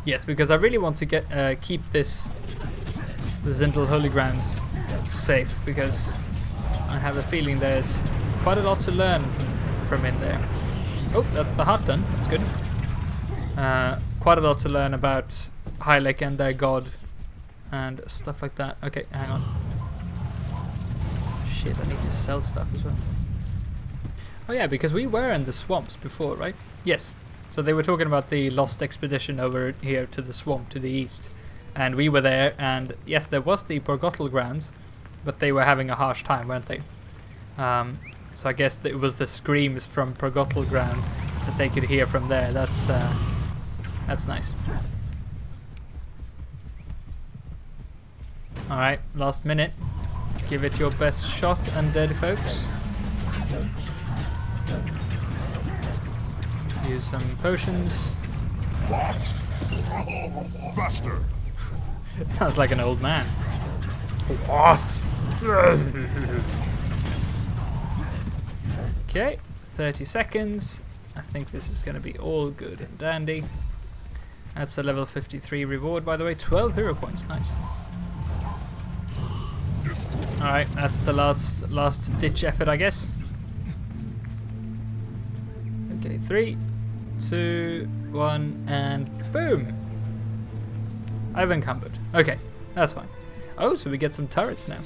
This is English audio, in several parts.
Yes, because I really want to keep the Zintl Holy Grounds safe, because I have a feeling there's quite a lot to learn from in there. Oh, that's the heart done. That's good. Quite a lot to learn about Hylek and their god and stuff like that. Okay, hang on. Shit, I need to sell stuff as well. Oh yeah, because we were in the swamps before, right? Yes. So they were talking about the lost expedition over here to the swamp to the east. And we were there, and yes, there was the Zintl Grounds, but they were having a harsh time, weren't they? So I guess it was the screams from Zintl Ground that they could hear from there. That's nice. Alright, last minute. Give it your best shot, undead folks. Use some potions. What? Bastard! It sounds like an old man. What? Okay, 30 seconds. I think this is going to be all good and dandy. That's a level 53 reward, by the way. 12 hero points, nice. Alright, that's the last ditch effort, I guess. Okay, 3, 2, 1, and boom! I've encumbered. Okay, that's fine. Oh, so we get some turrets now.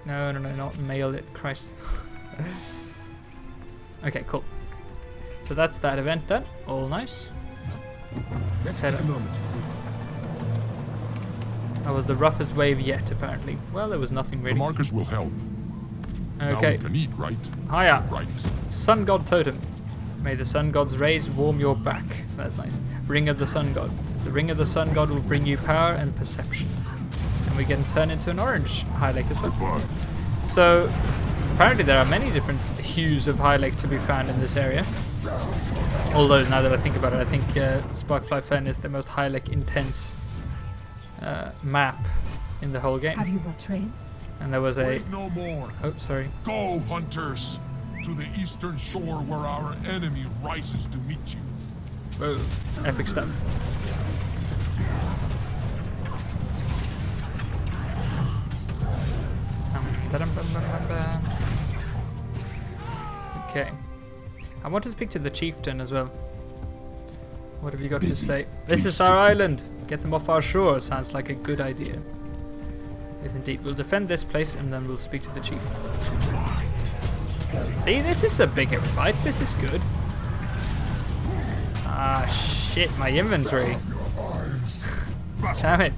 No, not mail it, Christ. Okay, cool. So that's that event done. All nice. Let's take a moment. That was the roughest wave yet, apparently. Well, there was nothing really. The markers will help. Okay. Now we can eat, right? Hiya. Right. Sun God Totem. May the Sun God's rays warm your back. That's nice. Ring of the Sun God. The Ring of the Sun God will bring you power and perception. And we can turn into an orange Hylek as well. Goodbye. So, apparently there are many different hues of Hylek to be found in this area. Although, now that I think about it, I think Sparkfly Fen is the most Hylek intense map in the whole game. Have you brought train? And there was a... Wait no more. Oh, sorry. Go, hunters, to the eastern shore where our enemy rises to meet you. Whoa, epic stuff. Okay. I want to speak to the chieftain as well. What have you got to say? This is our island. Get them off our shore. Sounds like a good idea. Yes, indeed. We'll defend this place and then we'll speak to the chief. See, this is a bigger fight. This is good. Ah, shit, my inventory. Damn it.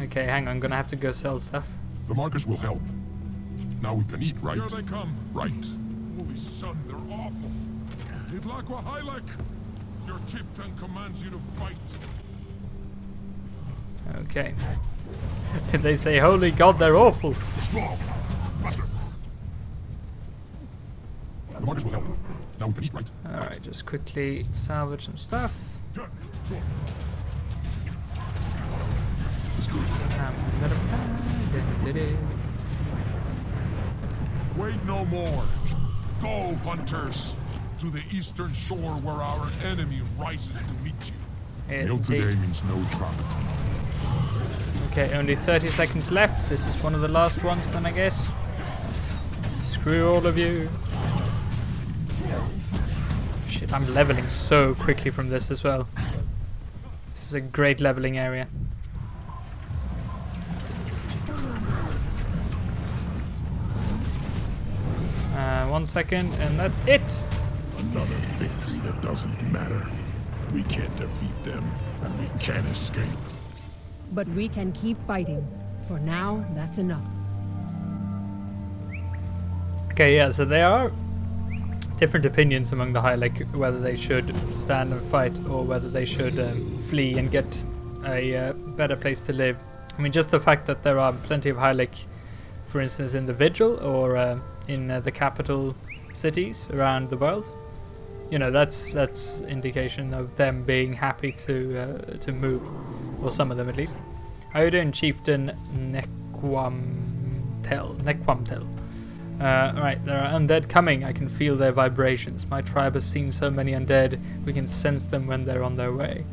Okay, hang on. I'm gonna have to go sell stuff. The markers will help. Now we can eat, right? Here they come. Right. Holy son, they're awful. Idlaqua Hylek, your chieftain commands you to fight. Okay. Did they say, holy god, they're awful? Strong. Master. The markers will help. Now we can eat, right? Alright, just quickly salvage some stuff. Wait no more. Go, hunters, to the eastern shore where our enemy rises to meet you. Yes, Meal today indeed. means no trouble. Okay, only 30 seconds left. This is one of the last ones then, I guess. Screw all of you. Shit, I'm leveling so quickly from this as well. This is a great leveling area. One second, and that's it. Another victory that doesn't matter. We can't defeat them, and we can't escape. But we can keep fighting. For now, that's enough. Okay, yeah, so there are different opinions among the Hylek whether they should stand and fight or whether they should flee and get a better place to live. I mean, just the fact that there are plenty of Hylek, for instance, in the Vigil or in the capital cities around the world, you know, that's indication of them being happy to move, or some of them at least. How are you doing, Chieftain Nequamtel? Alright, there are undead coming. I can feel their vibrations. My tribe has seen so many undead, we can sense them when they're on their way.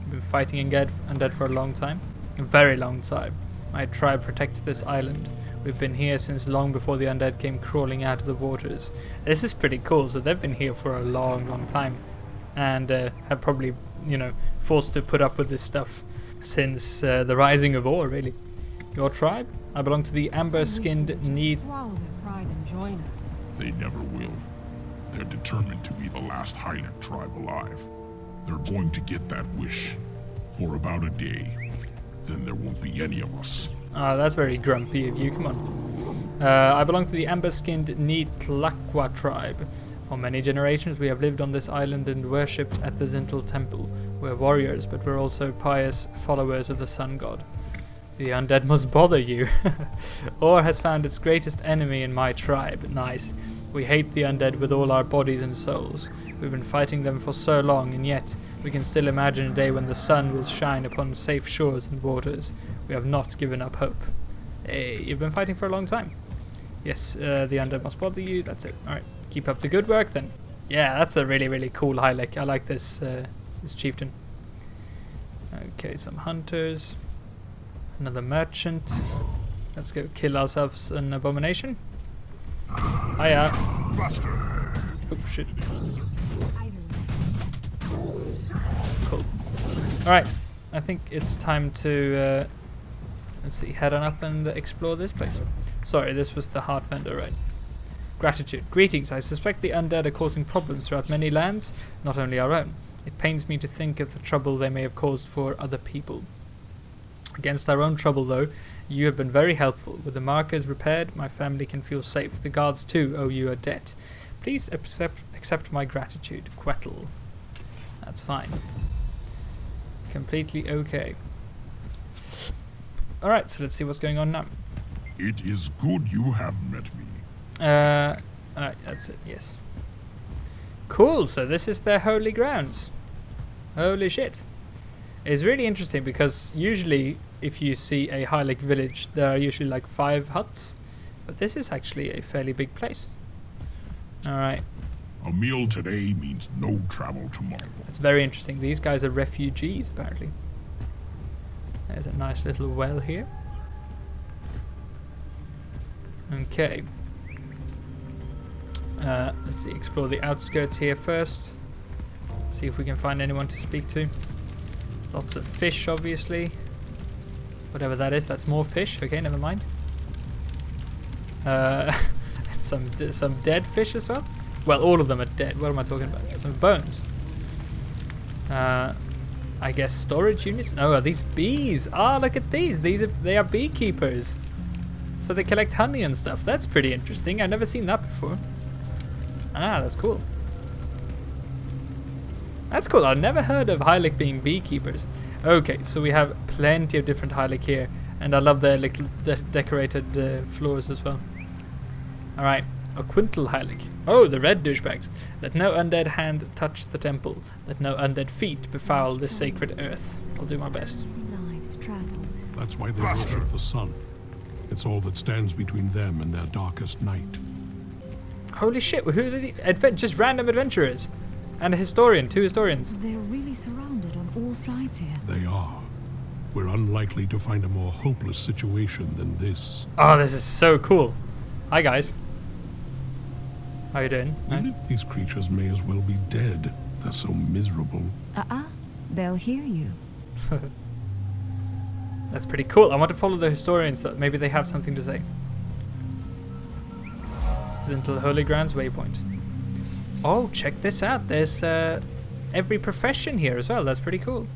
We've been fighting undead for a long time. A very long time. My tribe protects this island. We've been here since long before the undead came crawling out of the waters. This is pretty cool. So they've been here for a long, long time. And have probably, forced to put up with this stuff since the rising of war, really. Your tribe? I belong to the amber-skinned need. Swallow their pride and join us. They never will. They're determined to be the last Hylek tribe alive. They're going to get that wish for about a day. Then there won't be any of us. Ah, that's very grumpy of you. Come on. I belong to the amber-skinned Nitlaqua tribe. For many generations, we have lived on this island and worshipped at the Zintl temple. We're warriors, but we're also pious followers of the sun god. The undead must bother you. Or has found its greatest enemy in my tribe. Nice. We hate the undead with all our bodies and souls. We've been fighting them for so long, and yet we can still imagine a day when the sun will shine upon safe shores and waters. We have not given up hope. Hey, you've been fighting for a long time. Yes, the undead must bother you. That's it. Alright, keep up the good work then. Yeah, that's a really, really cool Hylek. I like this, this chieftain. Okay, some hunters. Another merchant. Let's go kill ourselves an abomination. Hiya. Oh shit. Cool. Alright, I think it's time to let's see, head on up and explore this place. Sorry, this was the heart vendor, right? Gratitude. Greetings. I suspect the undead are causing problems throughout many lands, not only our own. It pains me to think of the trouble they may have caused for other people. Against our own trouble, though, you have been very helpful. With the markers repaired, my family can feel safe. The guards, too, owe you a debt. Please accept my gratitude. Quettle. That's fine. Completely okay. Alright, so let's see what's going on now. It is good you have met me. Alright, that's it, yes. Cool, so this is their holy grounds. Holy shit. It's really interesting because usually if you see a Hylek village, there are usually like 5 huts. But this is actually a fairly big place. Alright. A meal today means no travel tomorrow. That's very interesting. These guys are refugees, apparently. There's a nice little well here. Okay. Let's see, explore the outskirts here first. See if we can find anyone to speak to. Lots of fish, obviously. Whatever that is, that's more fish. Okay, never mind. Some dead fish as well. Well, all of them are dead. What am I talking about? Some bones. I guess storage units. Oh, are these bees? Ah, look at these. They are beekeepers. So they collect honey and stuff. That's pretty interesting. I've never seen that before. Ah, that's cool. That's cool. I've never heard of Hylek being beekeepers. Okay, so we have plenty of different Hylek here. And I love their little decorated floors as well. Alright, a quintal Hylek. Oh, the red douchebags. Let no undead hand touch the temple. Let no undead feet befoul this sacred earth. I'll do my best. Lives traveled. That's why they worship the sun. It's all that stands between them and their darkest night. Holy shit, who are the just random adventurers? And a historian, 2 historians. They're really surrounded on all sides here. They are. We're unlikely to find a more hopeless situation than this. Oh, this is so cool. Hi, guys. How you doing? These creatures may as well be dead. They're so miserable. They'll hear you. That's pretty cool. I want to follow the historians, though. Maybe they have something to say. Zintl Holy Grounds waypoint. Oh, check this out. There's every profession here as well. That's pretty cool.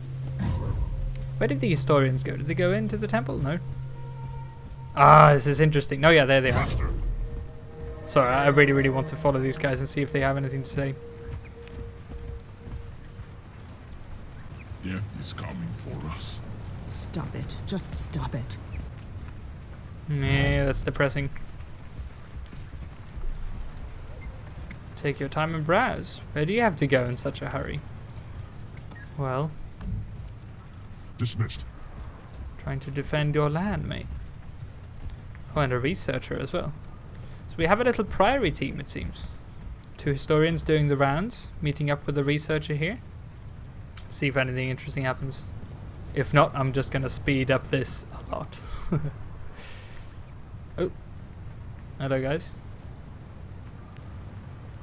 Where did the historians go? Did they go into the temple? No. Ah, this is interesting. No, yeah, there they are. Sorry, I really, really want to follow these guys and see if they have anything to say. Death is coming for us. Stop it. Just stop it. Yeah, that's depressing. Take your time and browse. Where do you have to go in such a hurry? Well, Dismissed. trying to defend your land, mate. Oh, and a researcher as well. So So we have a little priory team, it seems. 2 historians doing the rounds, meeting up with a researcher here. See if anything interesting happens. If not, I'm just gonna speed up this a lot. Oh. Hello, guys.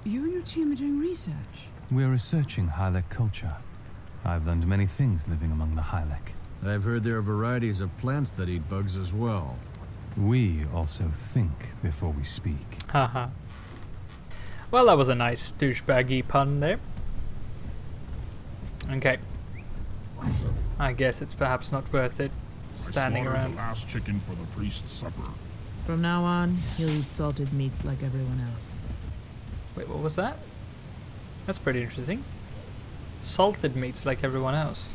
You and your team are doing research? We're researching Hylek culture. I've learned many things living among the Hylek. I've heard there are varieties of plants that eat bugs as well. We also think before we speak. Haha. Well, that was a nice douchebaggy pun there. Okay. I guess it's perhaps not worth it standing I slaughtered around. the last chicken for the priest's supper. From now on, he'll eat salted meats like everyone else. Wait, what was that? That's pretty interesting. Salted meats like everyone else.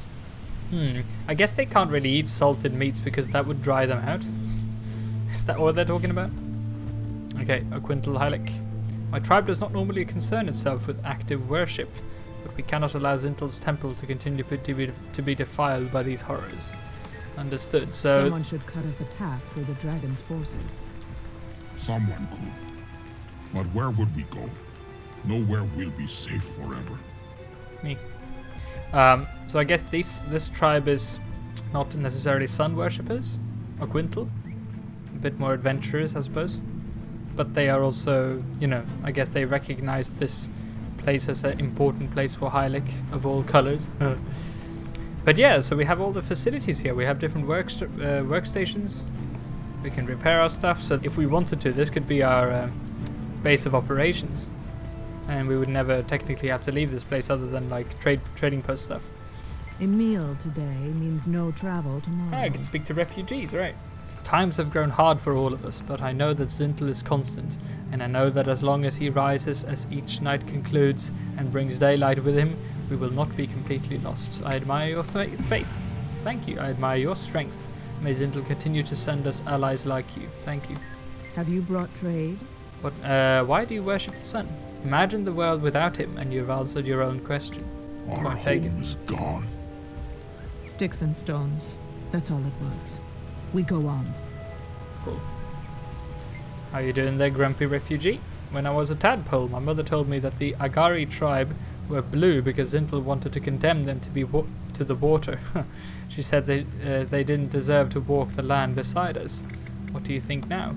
I guess they can't really eat salted meats because that would dry them out. Is that what they're talking about? Okay, a quintal Hylek. My tribe does not normally concern itself with active worship, but we cannot allow Zintl's temple to continue to be defiled by these horrors. Understood, so... Someone should cut us a path through the dragon's forces. Someone could. But where would we go? Nowhere will be safe forever. Me. So I guess this tribe is not necessarily sun worshippers, or quintal. A bit more adventurous, I suppose. But they are also, you know, I guess they recognize this place as an important place for Hylek of all colors. But yeah, so we have all the facilities here. We have different workstations. We can repair our stuff. So if we wanted to, this could be our base of operations. And we would never technically have to leave this place other than like trading post stuff. A meal today means no travel tomorrow. I can speak to refugees, right? Times have grown hard for all of us, but I know that Zintl is constant, and I know that as long as he rises as each night concludes and brings daylight with him, we will not be completely lost. I admire your faith. Thank you. I admire your strength. May Zintl continue to send us allies like you. Thank you. Have you brought trade? But why do you worship the sun? Imagine the world without him, and you've answered your own question. Our Point taken. home is gone. Sticks and stones. That's all it was. We go on. Cool. How you doing there, grumpy refugee? When I was a tadpole, my mother told me that the Agari tribe were blue because Zintl wanted to condemn them to be to the water. She said they didn't deserve to walk the land beside us. What do you think now?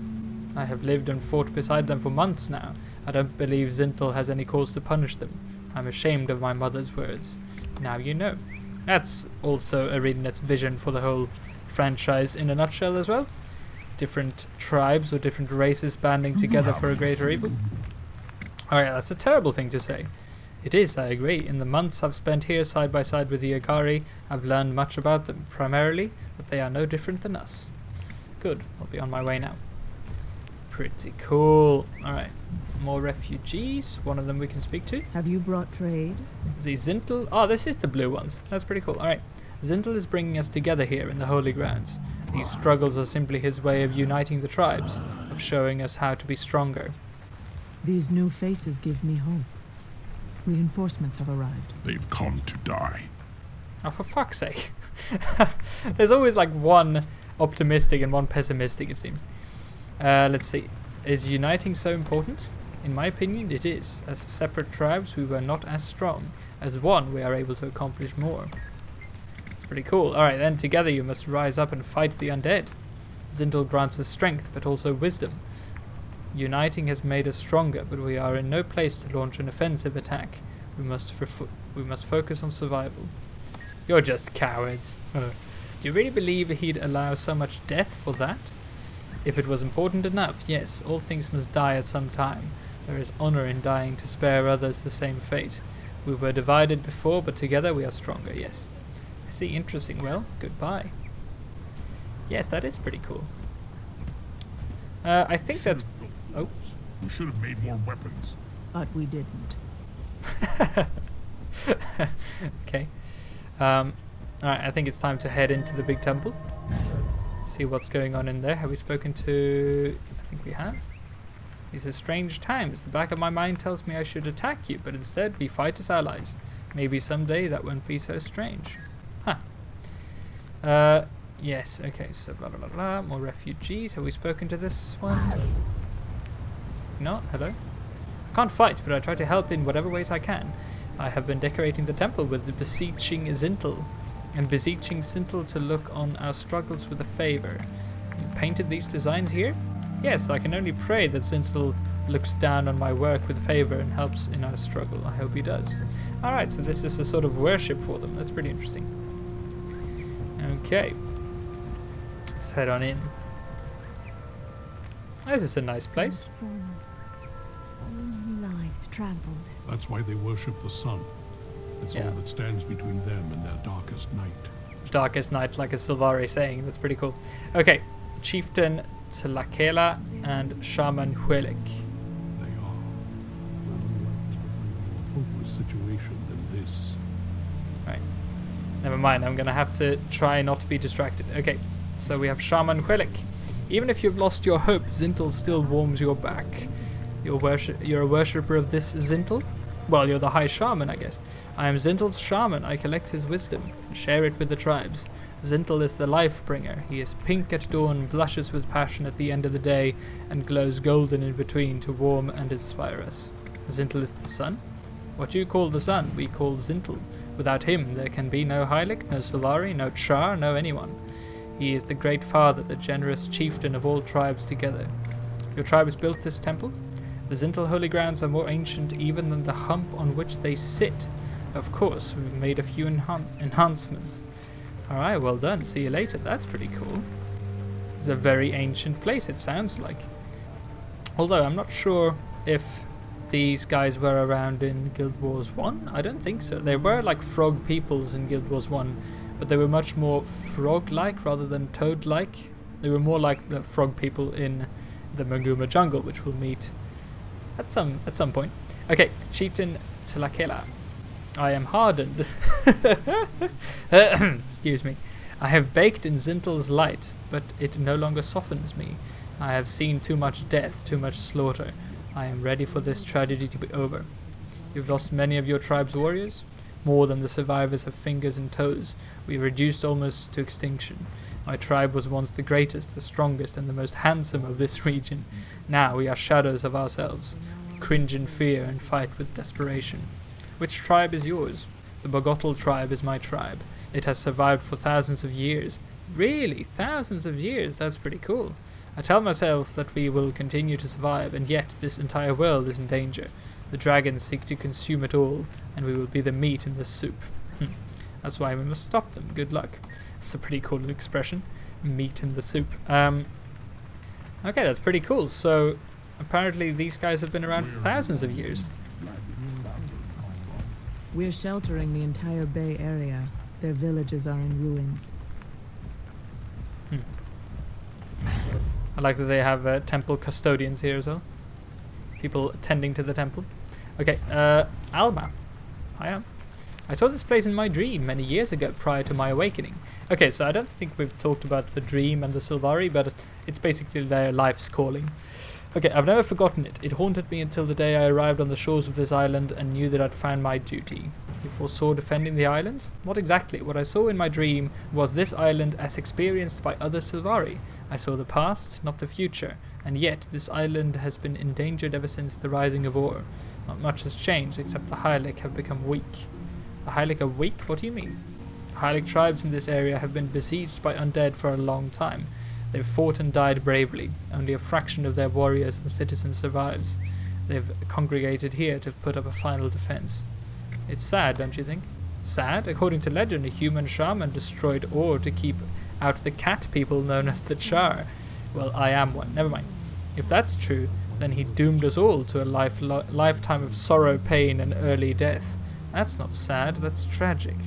I have lived and fought beside them for months now. I don't believe Zintl has any cause to punish them. I'm ashamed of my mother's words. Now you know. That's also Arena's vision for the whole franchise in a nutshell as well. Different tribes or different races banding together for a greater evil. Alright, that's a terrible thing to say. It is, I agree. In the months I've spent here side by side with the Agari, I've learned much about them. Primarily, that they are no different than us. Good, I'll be on my way now. Pretty cool. Alright, more refugees. One of them we can speak to. Have you brought trade? The Zintl. Oh, this is the blue ones. That's pretty cool. Alright. Zintl is bringing us together here in the Holy Grounds. These struggles are simply his way of uniting the tribes, of showing us how to be stronger. These new faces give me hope. Reinforcements have arrived. They've come to die. Oh, for fuck's sake. There's always like one optimistic and one pessimistic, it seems. Let's see. Is uniting so important? In my opinion, it is. As separate tribes, we were not as strong. As one, we are able to accomplish more. It's pretty cool. Alright, then together you must rise up and fight the undead. Zintl grants us strength, but also wisdom. Uniting has made us stronger, but we are in no place to launch an offensive attack. We must focus on survival. You're just cowards. Do you really believe he'd allow so much death for that? If it was important enough, yes, all things must die at some time. There is honor in dying to spare others the same fate. We were divided before, but together we are stronger, yes. I see, interesting. Well, goodbye. Yes, that is pretty cool. I think that's... Oh. We should have made more weapons. But we didn't. Okay. Alright, I think it's time to head into the big temple. See what's going on in there. Have we spoken to... I think we have. These are strange times. The back of my mind tells me I should attack you, but instead we fight as allies. Maybe someday that won't be so strange. Huh. Yes, okay, so blah blah blah blah. More refugees. Have we spoken to this one? not. Hello? I can't fight, but I try to help in whatever ways I can. I have been decorating the temple with the beseeching Zintl, and beseeching Zintl to look on our struggles with a favor. You painted these designs here? Yes, I can only pray that Zintl looks down on my work with favor and helps in our struggle. I hope he does. Alright, so this is a sort of worship for them. That's pretty interesting. Okay. Let's head on in. This is a nice place. Lives trampled. That's why they worship the sun. It's Yeah. all that stands between them and their darkest night. Darkest night, like a Sylvari saying. That's pretty cool. Okay. Chieftain Tlakela and Shaman Hylek. They are well unlikely to a hopeless situation than this. Right. Never mind, I'm gonna have to try not to be distracted. Okay, so we have Shaman Hylek. Even if you've lost your hope, Zintl still warms your back. You're a worshipper of this Zintl? Well, you're the High Shaman, I guess. I am Zintl's Shaman. I collect his wisdom and share it with the tribes. Zintl is the life bringer. He is pink at dawn, blushes with passion at the end of the day, and glows golden in between to warm and inspire us. Zintl is the sun? What you call the sun, we call Zintl. Without him, there can be no Hylek, no Sylvari, no Charr, no anyone. He is the great father, the generous chieftain of all tribes together. Your tribe has built this temple? The Zintl Holy Grounds are more ancient even than the hump on which they sit. Of course, we've made a few enhancements. Alright, well done. See you later. That's pretty cool. It's a very ancient place, it sounds like. Although, I'm not sure if these guys were around in Guild Wars 1. I don't think so. There were like frog peoples in Guild Wars 1, but they were much more frog-like rather than toad-like. They were more like the frog people in the Maguma jungle, which we'll meet at some point. Okay, Chieftain Tlakela. I am hardened. Excuse me. I have baked in Zintl's light, but it no longer softens me. I have seen too much death, too much slaughter. I am ready for this tragedy to be over. You've lost many of your tribe's warriors? More than the survivors have fingers and toes. We reduced almost to extinction. My tribe was once the greatest, the strongest, and the most handsome of this region. Now we are shadows of ourselves. We cringe in fear and fight with desperation. Which tribe is yours? The Bogotl tribe is my tribe. It has survived for thousands of years. Really? Thousands of years? That's pretty cool. I tell myself that we will continue to survive, and yet this entire world is in danger. The dragons seek to consume it all, and we will be the meat in the soup. That's why we must stop them. Good luck. That's a pretty cool expression. Meat in the soup. Okay, that's pretty cool. So, apparently these guys have been around for thousands of years. We're sheltering the entire Bay Area. Their villages are in ruins. I like that they have temple custodians here as well. People attending to the temple. Okay, Alma. I saw this place in my dream many years ago prior to my awakening. Okay, so I don't think we've talked about the dream and the Sylvari, but it's basically their life's calling. Okay, I've never forgotten it. It haunted me until the day I arrived on the shores of this island and knew that I'd found my duty. You foresaw defending the island? What exactly? What I saw in my dream was this island as experienced by other Sylvari. I saw the past, not the future, and yet this island has been endangered ever since the rising of Ur. Not much has changed, except the Hylek have become weak. The Hylek are weak? What do you mean? Hylek tribes in this area have been besieged by undead for a long time. They've fought and died bravely. Only a fraction of their warriors and citizens survives. They've congregated here to put up a final defense. It's sad, don't you think? Sad? According to legend, a human shaman destroyed Ur to keep out the cat people known as the Charr. Well, I am one. Never mind. If that's true, then he doomed us all to a lifetime of sorrow, pain, and early death. That's not sad, that's tragic.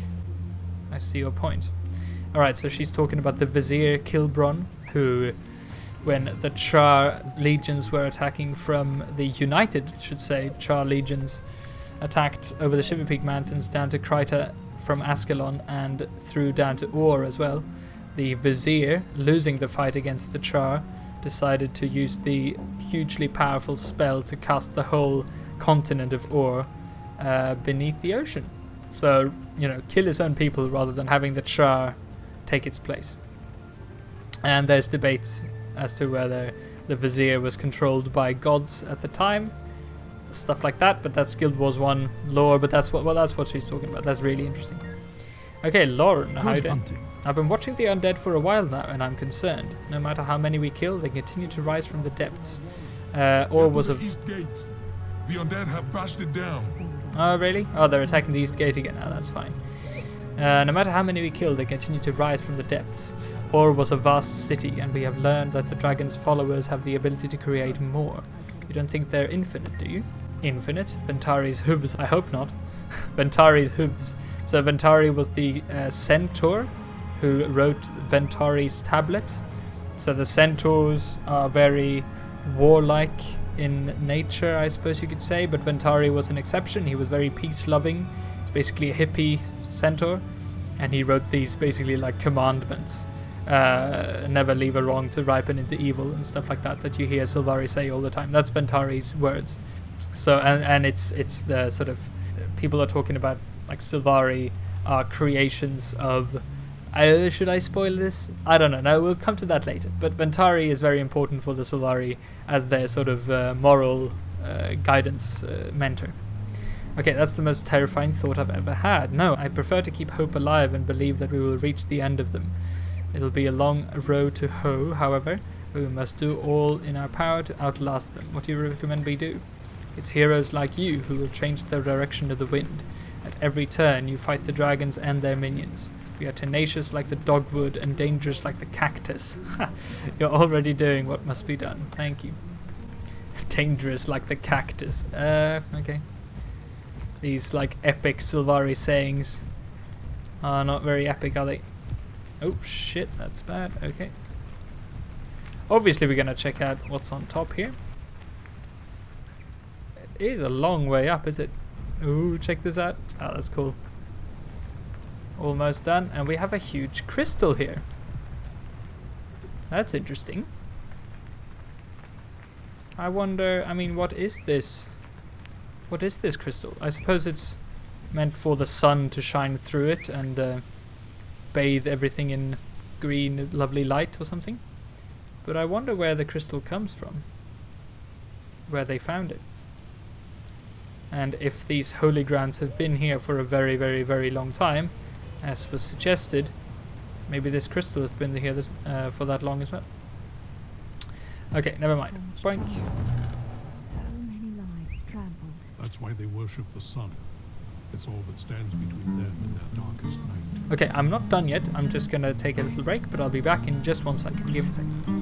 I see your point. Alright, so she's talking about the Vizier Kilbron, who, when the Charr legions were attacking from the United, Charr legions, attacked over the Shiver Peak Mountains down to Kryta from Ascalon and through down to Ur as well. The Vizier, losing the fight against the Charr, decided to use the hugely powerful spell to cast the whole continent of Ur beneath the ocean. So, kill his own people rather than having the Charr take its place. And there's debate as to whether the Vizier was controlled by gods at the time. Stuff like that, but that's Guild Wars 1 lore, but that's what she's talking about. That's really interesting. Okay, Lauren, how you doing? I've been watching the undead for a while now, and I'm concerned. No matter how many we kill, they continue to rise from the depths. Or was a East Gate. The undead have bashed it down. Oh, really? Oh, they're attacking the East Gate again. Oh, that's fine. No matter how many we kill, they continue to rise from the depths. Or was a vast city, and we have learned that the dragon's followers have the ability to create more. You don't think they're infinite, do you? Infinite? Ventari's hooves. I hope not. Ventari's hooves. So Ventari was the centaur who wrote Ventari's tablet. So the centaurs are very warlike in nature, I suppose you could say, but Ventari was an exception. He was very peace-loving. He's basically a hippie centaur, and he wrote these basically like commandments. Never leave a wrong to ripen into evil and stuff like that you hear Sylvari say all the time. That's Ventari's words. So and it's the sort of people are talking about like Sylvari are creations of should I spoil this? I don't know. No, we'll come to that later. But Ventari is very important for the Sylvari as their sort of moral guidance mentor. Okay, that's the most terrifying thought I've ever had. No, I prefer to keep hope alive and believe that we will reach the end of them. It'll be a long road to hoe, however. We must do all in our power to outlast them. What do you recommend we do? It's heroes like you who will change the direction of the wind. At every turn, you fight the dragons and their minions. We are tenacious like the dogwood and dangerous like the cactus. You're already doing what must be done. Thank you. Dangerous like the cactus. Okay. These like epic Sylvari sayings are not very epic, are they? Oh shit, that's bad. Okay. Obviously we're gonna check out what's on top here. It is a long way up, is it? Ooh, check this out. Oh, that's cool. Almost done, and we have a huge crystal here. That's interesting. I wonder, I mean, what is this? What is this crystal? I suppose it's meant for the sun to shine through it and bathe everything in green, lovely light or something. But I wonder where the crystal comes from. Where they found it. And if these holy grounds have been here for a very, very, very long time, as was suggested, maybe this crystal has been here for that long as well. Okay, never mind. Boink. So many lives trampled. That's why they worship the sun. It's all that stands between them and their darkest night. Okay, I'm not done yet. I'm just gonna take a little break, but I'll be back in just 1 second. Give me a second.